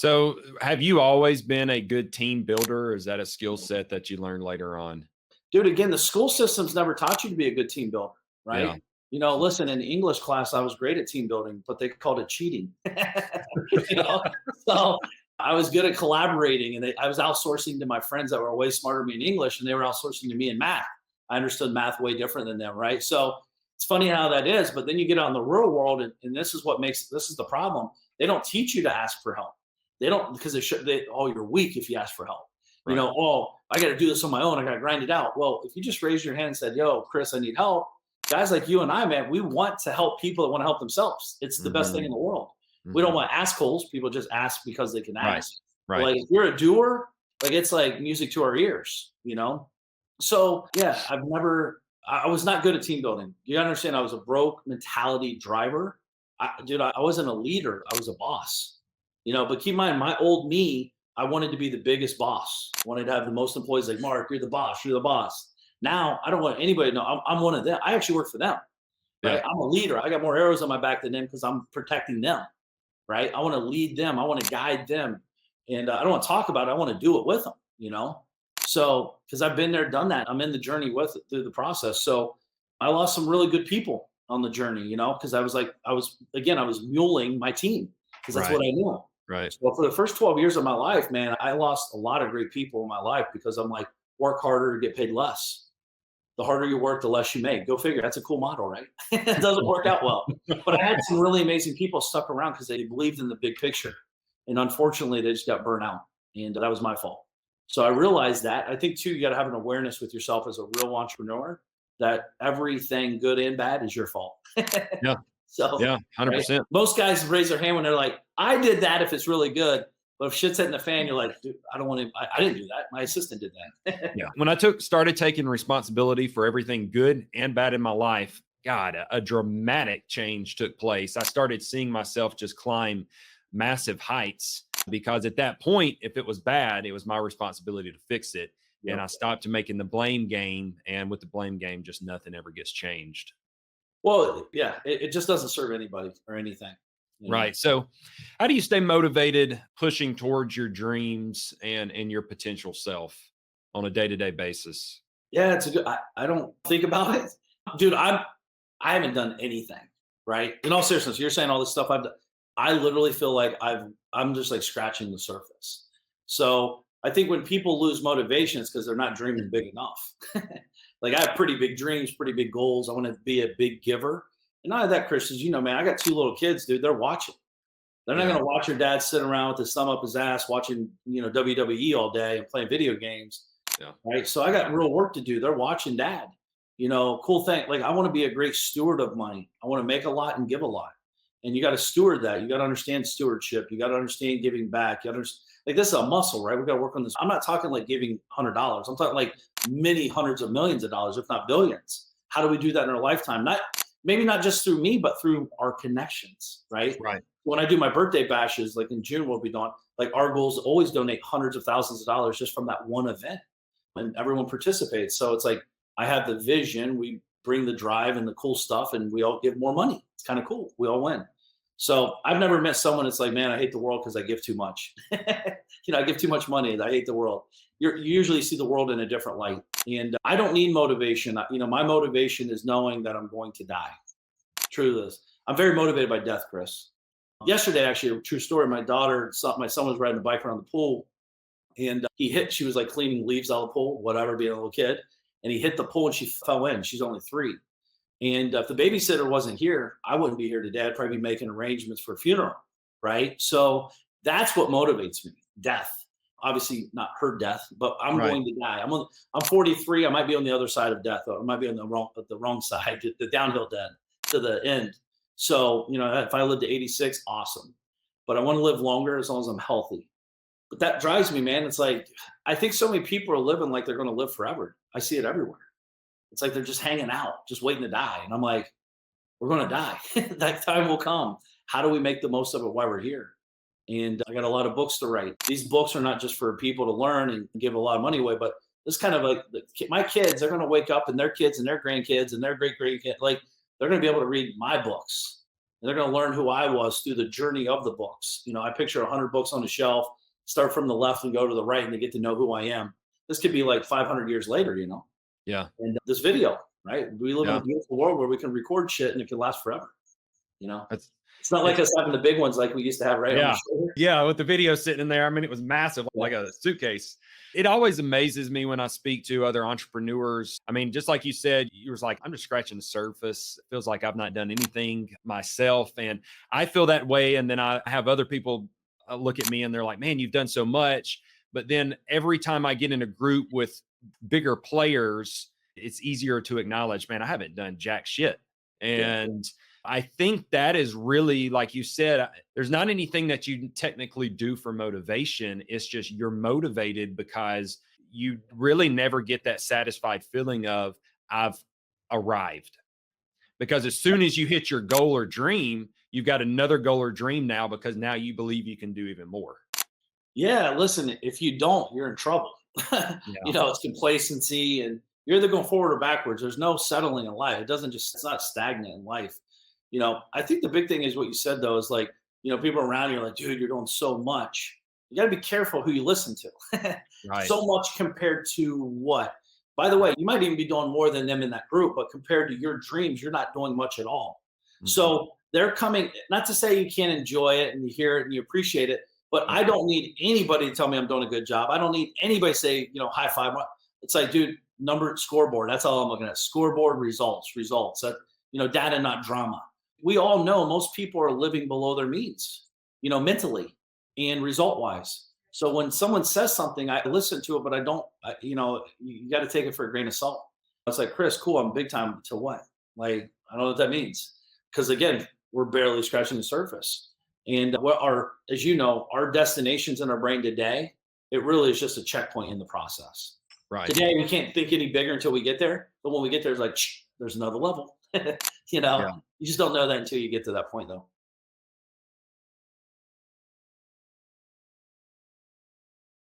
So, have you always been a good team builder, or is that a skill set that you learned later on? Dude, again, the school systems never taught you to be a good team builder, right? Yeah. Listen, in English class, I was great at team building, but they called it cheating. you know, so I was good at collaborating, and I was outsourcing to my friends that were way smarter than me in English, and they were outsourcing to me in math. I understood math way different than them, right? So it's funny how that is, but then you get out in the real world, and this is the problem. They don't teach you to ask for help. They don't because oh, you're weak if you ask for help. Right. Oh, I got to do this on my own. I got to grind it out. Well, if you just raised your hand and said, yo, Chris, I need help, guys like you and I, man, we want to help people that want to help themselves. It's the best thing Hmm. in the world. We don't Hmm. want assholes. People just ask because they can Right. ask. But Right. like if you're a doer, like it's like music to our ears. So yeah, I was not good at team building. You gotta understand, I was a broke mentality driver. I wasn't a leader. I was a boss. But keep in mind, my old me, I wanted to be the biggest boss. I wanted to have the most employees. Like, Mark, you're the boss. You're the boss. Now I don't want anybody to know I'm one of them. I actually work for them, right? Yeah. I'm a leader. I got more arrows on my back than them because I'm protecting them, right? I want to lead them. I want to guide them, and I don't want to talk about it. I want to do it with them. So because I've been there, done that. I'm in the journey with it through the process. So I lost some really good people on the journey, because I was muling my team because that's Right. what I knew. Right. So for the first 12 years of my life, man, I lost a lot of great people in my life because I'm like, work harder, get paid less. The harder you work, the less you make. Go figure. That's a cool model, right? It doesn't work out well. But I had some really amazing people stuck around because they believed in the big picture. And unfortunately, they just got burnt out. And that was my fault. So I realized that. I think, too, you got to have an awareness with yourself as a real entrepreneur that everything good and bad is your fault. Yeah. So, Yeah. right? 100%. Most guys raise their hand when they're like, I did that if it's really good. But if shit's hitting the fan, you're like, dude, I don't want to, I didn't do that. My assistant did that. Yeah. When I started taking responsibility for everything good and bad in my life, God, a dramatic change took place. I started seeing myself just climb massive heights because at that point, if it was bad, it was my responsibility to fix it. And Yep. I stopped making the blame game. And with the blame game, just nothing ever gets changed. Well, yeah, it just doesn't serve anybody or anything. Right. So, how do you stay motivated pushing towards your dreams and your potential self on a day-to-day basis? Yeah, it's a good. I don't think about it, dude. I haven't done anything, right? In all seriousness, you're saying all this stuff I've done. I literally feel like I'm just like scratching the surface. So I think when people lose motivation, it's because they're not dreaming big enough. Like I have pretty big dreams, pretty big goals. I want to be a big giver. And not only that, Christians, man, I got two little kids, dude. They're watching. They're not Yeah. going to watch your dad sitting around with his thumb up his ass watching, WWE all day and playing video games, Yeah. right? So I got real work to do. They're watching dad. Cool thing. Like I want to be a great steward of money. I want to make a lot and give a lot. And you got to steward that. You got to understand stewardship. You got to understand giving back. Like this is a muscle, right? We got to work on this. I'm not talking like giving $100. I'm talking like many hundreds of millions of dollars, if not billions. How do we do that in our lifetime? Maybe not just through me, but through our connections, right? Right. When I do my birthday bashes, like in June, we'll be doing, like our goal is to always donate hundreds of thousands of dollars just from that one event. And everyone participates. So it's like I have the vision, we bring the drive and the cool stuff, and we all give more money. It's kind of cool. We all win. So I've never met someone that's like, man, I hate the world because I give too much. I give too much money. I hate the world. You usually see the world in a different light. And I don't need motivation. My motivation is knowing that I'm going to die. True this. I'm very motivated by death, Chris. Yesterday, actually, a true story. My son was riding a bike around the pool, and she was like cleaning leaves out of the pool, whatever, being a little kid. And he hit the pool and she fell in. She's only 3. And if the babysitter wasn't here, I wouldn't be here today. I'd probably be making arrangements for a funeral, right? So that's what motivates me. Death. Obviously not her death, but I'm Right. going to die. I'm 43. I might be on the other side of death, or I might be on the wrong side, the downhill dead to the end. So, if I live to 86, awesome. But I want to live longer as long as I'm healthy. But that drives me, man. It's like I think so many people are living like they're going to live forever. I see it everywhere. It's like they're just hanging out, just waiting to die. And I'm like, we're going to die. That time will come. How do we make the most of it while we're here? And I got a lot of books to write. These books are not just for people to learn and give a lot of money away, but this kind of like my kids, they're going to wake up and their kids and their grandkids and their great grandkids, like they're going to be able to read my books. and they're going to learn who I was through the journey of the books. You know, I picture 100 books on the shelf, start from the left and go to the right, and they get to know who I am. This could be like 500 years later, you know. Yeah. And this video, right? We live in Yeah. a beautiful world where we can record shit and it can last forever. You know, That's it's not like it's us having the big ones like we used to have right on the yeah. shoulder. Yeah, with the video sitting in there. I mean, it was massive, Yeah. like a suitcase. It always amazes me when I speak to other entrepreneurs. I mean, just like you said, you was like, I'm just scratching the surface. It feels like I've not done anything myself. And I feel that way. And then I have other people look at me and they're like, man, you've done so much. But then every time I get in a group with bigger players, it's easier to acknowledge, man, I haven't done jack shit. Yeah. And I think that is really, like you said, there's not anything that you technically do for motivation. It's just you're motivated because you really never get that satisfied feeling of, I've arrived. Because as soon as you hit your goal or dream, you've got another goal or dream now because now you believe you can do even more. Yeah, listen, if you don't, you're in trouble. You Yeah. know, it's complacency and you're either going forward or backwards. There's no settling in life. It doesn't just, it's not stagnant in life. You know, I think the big thing is what you said though, is like, you know, people around you are like, dude, you're doing so much. You got to be careful who you listen to. Right. So much compared to what? By the way, you might even be doing more than them in that group, but compared to your dreams, you're not doing much at all. Mhm. So they're coming, not to say you can't enjoy it and you hear it and you appreciate it, but Yeah. I don't need anybody to tell me I'm doing a good job. I don't need anybody to say, you know, high five. It's like, dude, number scoreboard. That's all I'm looking at. Scoreboard results. That, you know, data, not drama. We all know most people are living below their means, you know, mentally and result wise. So when someone says something, I listen to it, but I don't, you know, you got to take it for a grain of salt. It's like, Chris, cool, I'm big time to what? Like, I don't know what that means. Because again, we're barely scratching the surface. And what our, as you know, our destinations in our brain today, it really is just a checkpoint in the process. Right. Today, we can't think any bigger until we get there. But when we get there, it's like, there's another level. You know, Yeah. you just don't know that until you get to that point, though.